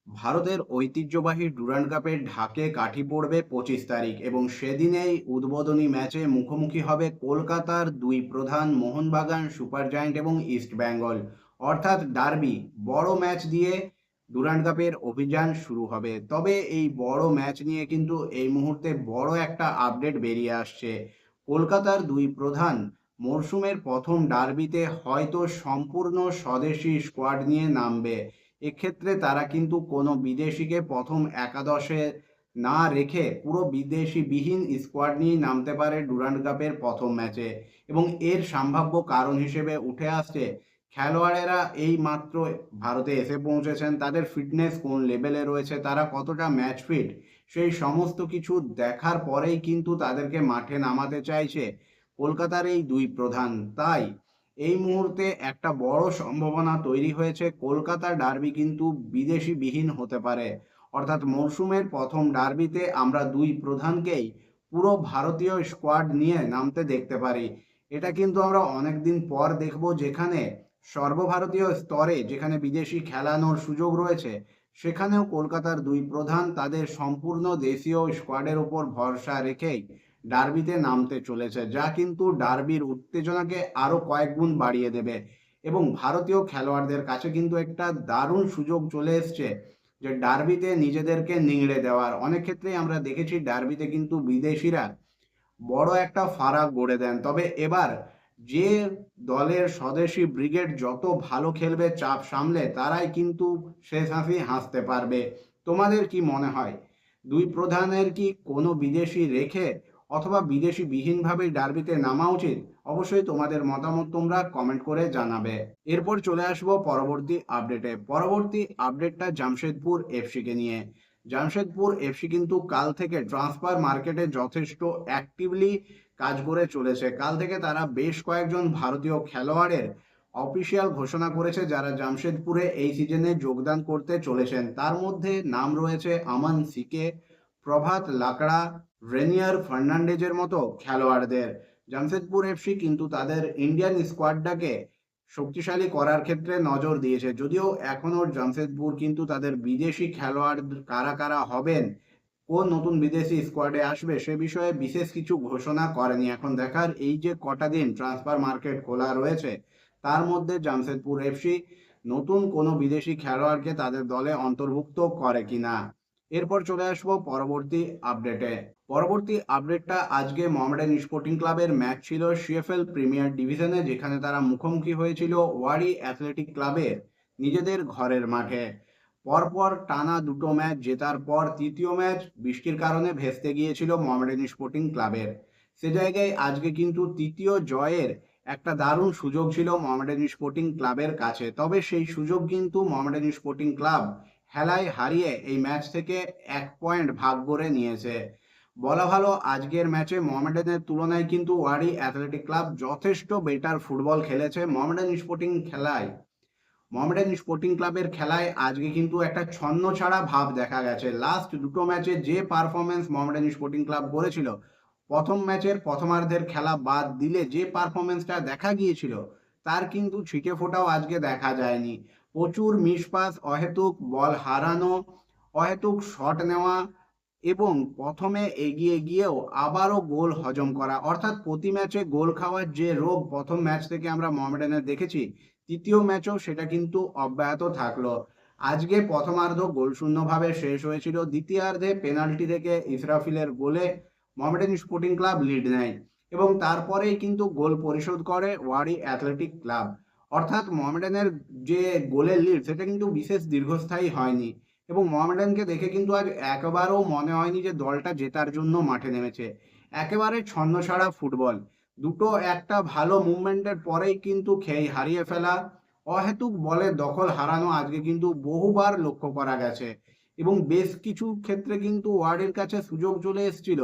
ভারতের ঐতিহ্যবাহী ডুরান্ড কাপের ঢাকে কাঠি পড়বে 25 তারিখ এবং সেদিনেই উদ্বোধনী ম্যাচে মুখোমুখি হবে কলকাতার দুই প্রধান মোহনবাগান সুপার জায়ান্ট এবং ইস্ট বেঙ্গল। অর্থাৎ ডার্বি বড় ম্যাচ দিয়ে ডুরান্ড কাপের অভিযান শুরু হবে। তবে এই বড় ম্যাচ নিয়ে কিন্তু এই মুহূর্তে বড় একটা আপডেট বেরিয়ে আসছে। কলকাতার দুই প্রধান মরশুমের প্রথম ডার্বিতে হয়তো সম্পূর্ণ স্বদেশি স্কোয়াড নিয়ে নামবে। এক্ষেত্রে তারা কিন্তু কোনো বিদেশিকে প্রথম একাদশে না রেখে পুরো বিদেশিবিহীন স্কোয়াড নিয়েই নামতে পারে ডুরান্ড কাপের প্রথম ম্যাচে। এবং এর সম্ভাব্য কারণ হিসেবে উঠে আসছে খেলোয়াড়েরা এই মাত্র ভারতে এসে পৌঁছেছেন, তাদের ফিটনেস কোন লেভেলে রয়েছে, তারা কতটা ম্যাচ ফিট, সেই সমস্ত কিছু দেখার পরেই কিন্তু তাদেরকে মাঠে নামাতে চাইছে কলকাতার এই দুই প্রধান। তাই এই মুহূর্তে একটা বড় সম্ভাবনা তৈরি হয়েছে, কলকাতা ডার্বি কিন্তু বিদেশি বিহীন হতে পারে। অর্থাৎ মরশুমের প্রথম ডার্বিতে আমরা দুই প্রধানকেই পুরো ভারতীয় স্কোয়াড নিয়ে নামতে দেখতে পারি। এটা কিন্তু আমরা অনেকদিন পর দেখব, যেখানে সর্বভারতীয় স্তরে যেখানে বিদেশি খেলানোর সুযোগ রয়েছে সেখানেও কলকাতার দুই প্রধান তাদের সম্পূর্ণ দেশীয় স্কোয়াডের উপর ভরসা রেখেই ডার্বিতে নামতে চলেছে, যা কিন্তু ডার্বির উত্তেজনাকে আরো কয়েক গুণ বাড়িয়ে দেবে। এবং ভারতীয় খেলোয়াড়দের কাছে কিন্তু একটা দারুণ সুযোগ চলে এসছে যে ডার্বিতে নিজেদেরকে নিংড়ে দেওয়ার। অনেক ক্ষেত্রেই আমরা দেখেছি ডার্বিতে কিন্তু বিদেশিরা বড় একটা ফারাক গড়ে দেন। তবে এবার যে দলের স্বদেশি ব্রিগেড যত ভালো খেলবে চাপ সামলে, তারাই কিন্তু শেষ হাসি হাসতে পারবে। তোমাদের কি মনে হয়, দুই প্রধানের কি কোনো বিদেশি রেখে অথবা বিদেশি বিহীনভাবে ডার্বিতে নামা উচিত? অবশ্যই তোমাদের মতামত তোমরা কমেন্ট করে জানাবে। এরপর চলে আসবো পরবর্তী আপডেটে। পরবর্তী আপডেটটা জামশেদপুর এফসিকে নিয়ে। জামশেদপুর এফসি কিন্তু কাল থেকে ট্রান্সফার মার্কেটে যথেষ্ট অ্যাক্টিভলি কাজ করে চলেছে। কাল থেকে তারা বেশ কয়েকজন ভারতীয় খেলোয়াড়ের অফিসিয়াল ঘোষণা করেছে যারা জামশেদপুরে এই সিজনে যোগদান করতে চলেছেন। তার মধ্যে নাম রয়েছে আমান সিকে, প্রভাত লাকড়া, রেনিয়ার ফার্নান্ডেজের মতো খেলোয়াড়দের। জামশেদপুর এফসি কিন্তু তাদের ইন্ডিয়ান স্কোয়াডটাকে শক্তিশালী করার ক্ষেত্রে নজর দিয়েছে। যদিও এখনো জামশেদপুর কিন্তু তাদের বিদেশি খেলোয়াড় কারা কারা হবেন, কোন নতুন বিদেশি স্কোয়াডে আসবে সে বিষয়ে বিশেষ কিছু ঘোষণা করেনি। এখন দেখার এই যে কটা দিন ট্রান্সফার মার্কেট খোলা রয়েছে তার মধ্যে জামশেদপুর এফসি নতুন কোনো বিদেশি খেলোয়াড়কে তাদের দলে অন্তর্ভুক্ত করে কিনা। এরপর চলে আসবো পরবর্তী আপডেটে। পরবর্তী আপডেটটা আজকে মোহামেডান স্পোর্টিং ক্লাবের ম্যাচ ছিল সিএফএল প্রিমিয়ার ডিভিশনে, যেখানে তারা মুখোমুখি হয়েছিল ওয়ারি অ্যাথলেটিক ক্লাবের নিজেদের ঘরের মাঠে। পরপর টানা দুটো ম্যাচ জেতার পর তৃতীয় ম্যাচ বৃষ্টির কারণে ভেস্তে গিয়েছিল মোহামেডান স্পোর্টিং ক্লাবের। সে জায়গায় আজকে কিন্তু তৃতীয় জয়ের একটা দারুণ সুযোগ ছিল মোহামেডান স্পোর্টিং ক্লাবের কাছে। তবে সেই সুযোগ কিন্তু মোহামেডান স্পোর্টিং ক্লাব হেলায় হারিয়ে এই ম্যাচ থেকে 1 পয়েন্ট ভাগ করে নিয়েছে। বলা ভালো আজকের ম্যাচে মোহামেডানের তুলনায় কিন্তু ওয়ারি অ্যাথলেটিক ক্লাব যথেষ্ট বেটার ফুটবল খেলেছে। মোহামেডান স্পোর্টিং ক্লাবের খেলায় আজকে কিন্তু একটা ছন্ন ছাড়া ভাব দেখা গেছে। লাস্ট দুটো ম্যাচে যে পারফরমেন্স মোহামেডান স্পোর্টিং ক্লাব করেছিল, প্রথম ম্যাচের প্রথমার্ধের খেলা বাদ দিলে যে পারফরমেন্সটা দেখা গিয়েছিল তার কিন্তু ছিটে ফোটাও আজকে দেখা যায়নি। প্রচুর মিসপাস, অহেতুক বল হারানো, অহেতুক শট নেওয়া এবং প্রথমে এগিয়ে গিয়েও আবারও গোল হজম করা, অর্থাৎ প্রতি ম্যাচে গোল খাওয়ার যে রোগ প্রথম ম্যাচ থেকে আমরা মোহামেডানের দেখেছি, তৃতীয় ম্যাচেও সেটা কিন্তু অব্যাহত থাকলো। আজকে প্রথমার্ধ গোলশূন্যভাবে শেষ হয়েছিল। দ্বিতীয়ার্ধে পেনাল্টি থেকে ইসরাফিলের গোলে মোহামেডান স্পোর্টিং ক্লাব লিড নেয় এবং তারপরেই কিন্তু গোল পরিশোধ করে ওয়ারি অ্যাথলেটিক ক্লাব। অর্থাৎ মোহামেডানের যে গোলের লিড সেটা কিন্তু বিশেষ দীর্ঘস্থায়ী হয়নি এবং মোহামেডানকে দেখে কিন্তু আজ একেবারেও মনে হয়নি যে দলটা জেতার জন্য মাঠে নেমেছে। একেবারে ছন্নছাড়া ফুটবল, দুটো একটা ভালো মুভমেন্টের পরেই কিন্তু খেই হারিয়ে ফেলা, অহেতুক বলে দখল হারানো আজকে কিন্তু বহুবার লক্ষ্য করা গেছে। এবং বেশ কিছু ক্ষেত্রে কিন্তু ওয়ার্ডের কাছে সুযোগ চলে এসেছিল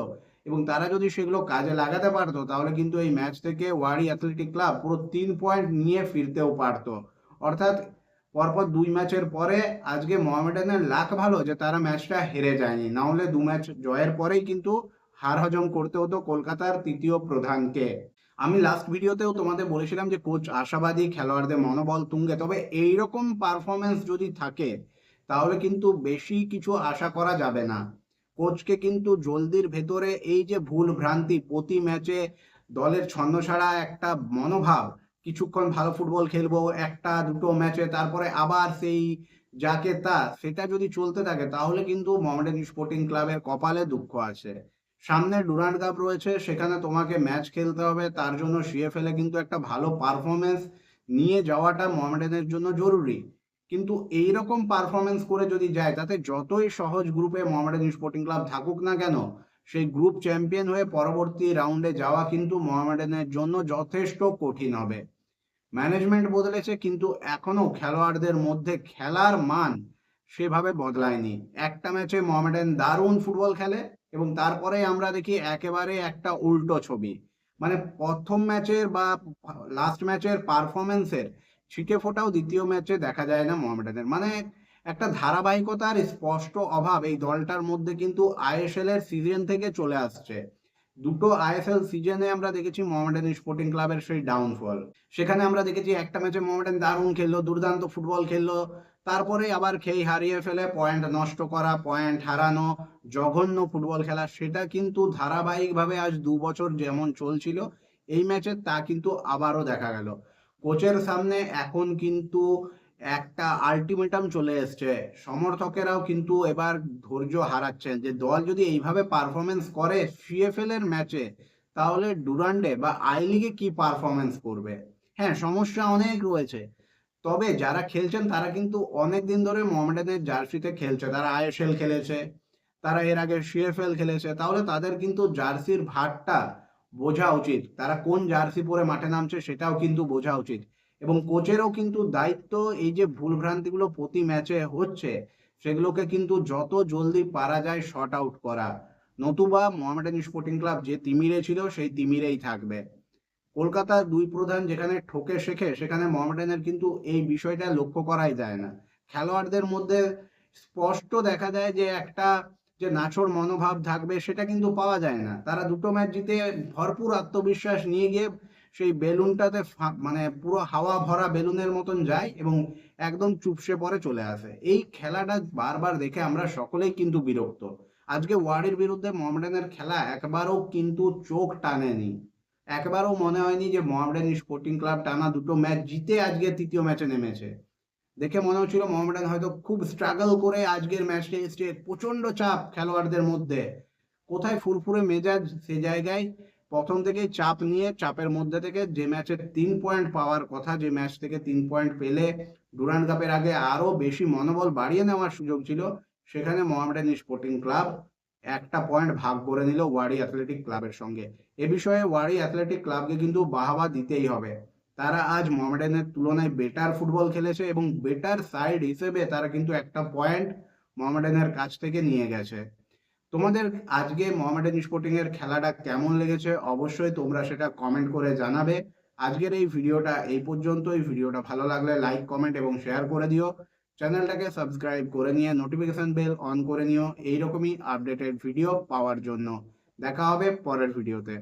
এবং তারা যদি সেগুলো কাজে লাগাতে পারতো তাহলে কিন্তু এই ম্যাচ থেকে ওয়ারি অ্যাথলেটিক ক্লাব পুরো 3 পয়েন্ট নিয়ে ফিরতেও পারতো। অর্থাৎ পরপর দুই ম্যাচের পরে আজকে মোহামেডানের লাক ভালো যে তারা ম্যাচটা হেরে যায়নি, না হলে দু ম্যাচ জয়ের পরেই কিন্তু হার হজম করতে হতো কলকাতার তৃতীয় প্রধানকে। আমি লাস্ট ভিডিওতেও তোমাদের বলেছিলাম যে কোচ আশাবাদী, খেলোয়াড়দের মনোবল তুঙ্গে। তবে এইরকম পারফরমেন্স যদি থাকে তাহলে কিন্তু বেশি কিছু আশা করা যাবে না। কোচকে কিন্তু জলদির ভেতরে এই যে ভুল ভ্রান্তি, প্রতি ম্যাচে দলের ছন্নছাড়া একটা মনোভাব, কিছুক্ষণ ভালো ফুটবল খেলবো একটা দুটো ম্যাচে, তারপরে আবার সেই যাকে তা, সেটা যদি চলতে থাকে তাহলে কিন্তু মোহামেডান স্পোর্টিং ক্লাবের কপালে দুঃখ আছে। সামনে ডুরান্ড কাপ রয়েছে, সেখানে তোমাকে ম্যাচ খেলতে হবে, তার জন্য সিএফএল এ কিন্তু একটা ভালো পারফরমেন্স নিয়ে যাওয়াটা মোহামেডানের জন্য জরুরি। কিন্তু এইরকম পারফরমেন্স করে যদি যায়, তাতে যতই সহজ গ্রুপে মোহামেডান স্পোর্টিং ক্লাব থাকুক না কেন, সেই গ্রুপ চ্যাম্পিয়ন হয়ে পরবর্তী রাউন্ডে যাওয়া কিন্তু মোহামেডানের জন্য যথেষ্ট কঠিন হবে। ম্যানেজমেন্ট বদলেছে কিন্তু এখনো খেলোয়াড়দের মধ্যে খেলার মান সেভাবে বদলায়নি। একটা ম্যাচে মোহামেডান দারুণ ফুটবল খেলে এবং তারপরে আমরা দেখি একেবারে একটা উল্টো ছবি। মানে প্রথম ম্যাচের বা লাস্ট ম্যাচের পারফরমেন্সের ছিটে ফোটাও দ্বিতীয় ম্যাচে দেখা যায় না মোহামেডানের। মানে একটা ধারাবাহিকতার স্পষ্ট অভাব এই দলটার মধ্যে কিন্তু আইএসএল এর সিজন থেকে চলে আসছে। দুটো আইএসএল সিজনে আমরা দেখেছি মোহামেডান স্পোর্টিং ক্লাবের সেই ডাউনফল। সেখানে আমরা দেখেছি একটা ম্যাচে মোহামেডান দারুণ খেললো, দুর্দান্ত ফুটবল খেললো, তারপরে আবার খেই হারিয়ে ফেলে, পয়েন্ট নষ্ট করা, পয়েন্ট হারানো, জঘন্য ফুটবল খেলা, সেটা কিন্তু ধারাবাহিকভাবে আজ 2 বছর যেমন চলছিল, এই ম্যাচে তা কিন্তু আবারও দেখা গেল। কোচের সামনে এখন কিন্তু একটা আলটিমেটাম চলে এসছে, সমর্থকেরাও কিন্তু এবার ধৈর্য হারাচ্ছেন যে দল যদি এইভাবে পারফরমেন্স করে সিএফএল এর ম্যাচে, তাহলে ডুরান্ডে বা আই লিগে কি পারফরমেন্স করবে। হ্যাঁ, সমস্যা অনেক রয়েছে, তবে যারা খেলছেন তারা কিন্তু অনেক দিন ধরে মোহামেডানের জার্সিতে খেলছে, তারা আইএসএল খেলেছে, তারা এর আগে সিএফএল খেলেছে, তাহলে তাদের কিন্তু জার্সির ভারটা বোঝা উচিত, তারা কোন জার্সি পরে মাঠে নামছে সেটাও কিন্তু বোঝা উচিত। এবং কোচেরও কিন্তু দায়িত্ব, এই যে ভুলভ্রান্তিগুলো প্রতি ম্যাচে হচ্ছে সেগুলোকে কিন্তু যত জলদি পারা যায় শর্ট আউট করা, নতুবা মোহামেডান স্পোর্টিং ক্লাব যে তিমিরে ছিল সেই তিমিরেই থাকবে। কলকাতার দুই প্রধান যেখানে ঠকে শেখে, সেখানে মোহামেডানের কিন্তু এই বিষয়টা লক্ষ্য করাই যায় না। খেলোয়াড়দের মধ্যে স্পষ্ট দেখা যায় যে একটা যে নাছোড় মনোভাব থাকবে সেটা কিন্তু পাওয়া যায় না। তারা দুটো ম্যাচ জিতে ভরপুর আত্মবিশ্বাস নিয়ে গিয়ে সেই বেলুনটাতে মানে পুরো হাওয়া ভরা বেলুনের মতন যায় এবং একদম চুপসে পড়ে চলে আসে। এই খেলাটা বারবার দেখে আমরা সকলেই কিন্তু বিরক্ত। আজকে ওয়ারির বিরুদ্ধে মোহামেডানের খেলা একবারও কিন্তু চোখ টানেনি, একবারও মনে হয়নি যে মোহামেডান স্পোর্টিং ক্লাব টানা দুটো ম্যাচ জিতে আজকে তৃতীয় ম্যাচে নেমেছে। দেখে মনে হচ্ছিল মোহামেডান হয়তো খুব স্ট্রাগল করে আজকের ম্যাচটা এসছে, প্রচন্ড চাপ খেলোয়াড়দের মধ্যে, কোথায় ফুরফুরে মেজাজ সে জায়গায় প্রথম থেকেই চাপ নিয়ে চাপের মধ্যে থেকে যে ম্যাচে 3 পয়েন্ট পাওয়ার কথা, যে ম্যাচ থেকে 3 পয়েন্ট পেলে ডুরান্ড কাপের আগে আরো বেশি মনোবল বাড়িয়ে নেওয়ার সুযোগ ছিল, সেখানে মোহামেডান স্পোর্টিং ক্লাব একটা পয়েন্ট ভাগ করে নিল ওয়ারি অ্যাথলেটিক ক্লাবের সঙ্গে। এ বিষয়ে ওয়ারি অ্যাথলেটিক ক্লাবকে কিন্তু বাহবা দিতেই হবে। তারা আজ মোহামেডানের তুলনায় বেটার ফুটবল খেলেছে এবং বেটার সাইড হিসেবে তারা কিন্তু একটা পয়েন্ট মোহামেডানের কাছ থেকে নিয়ে গেছে। তোমাদের আজকে মোহামেডান স্পোর্টিং এর খেলাটা কেমন লেগেছে অবশ্যই তোমরা সেটা কমেন্ট করে জানাবে। আজকের এই ভিডিওটা এই পর্যন্তই। ভিডিওটা ভালো লাগলে লাইক, কমেন্ট এবং শেয়ার করে দিও। চ্যানেলটাকে সাবস্ক্রাইব করে নিয়ে নোটিফিকেশন বেল অন করে নিও এইরকমই আপডেটেড ভিডিও পাওয়ার জন্য। দেখা হবে পরের ভিডিওতে।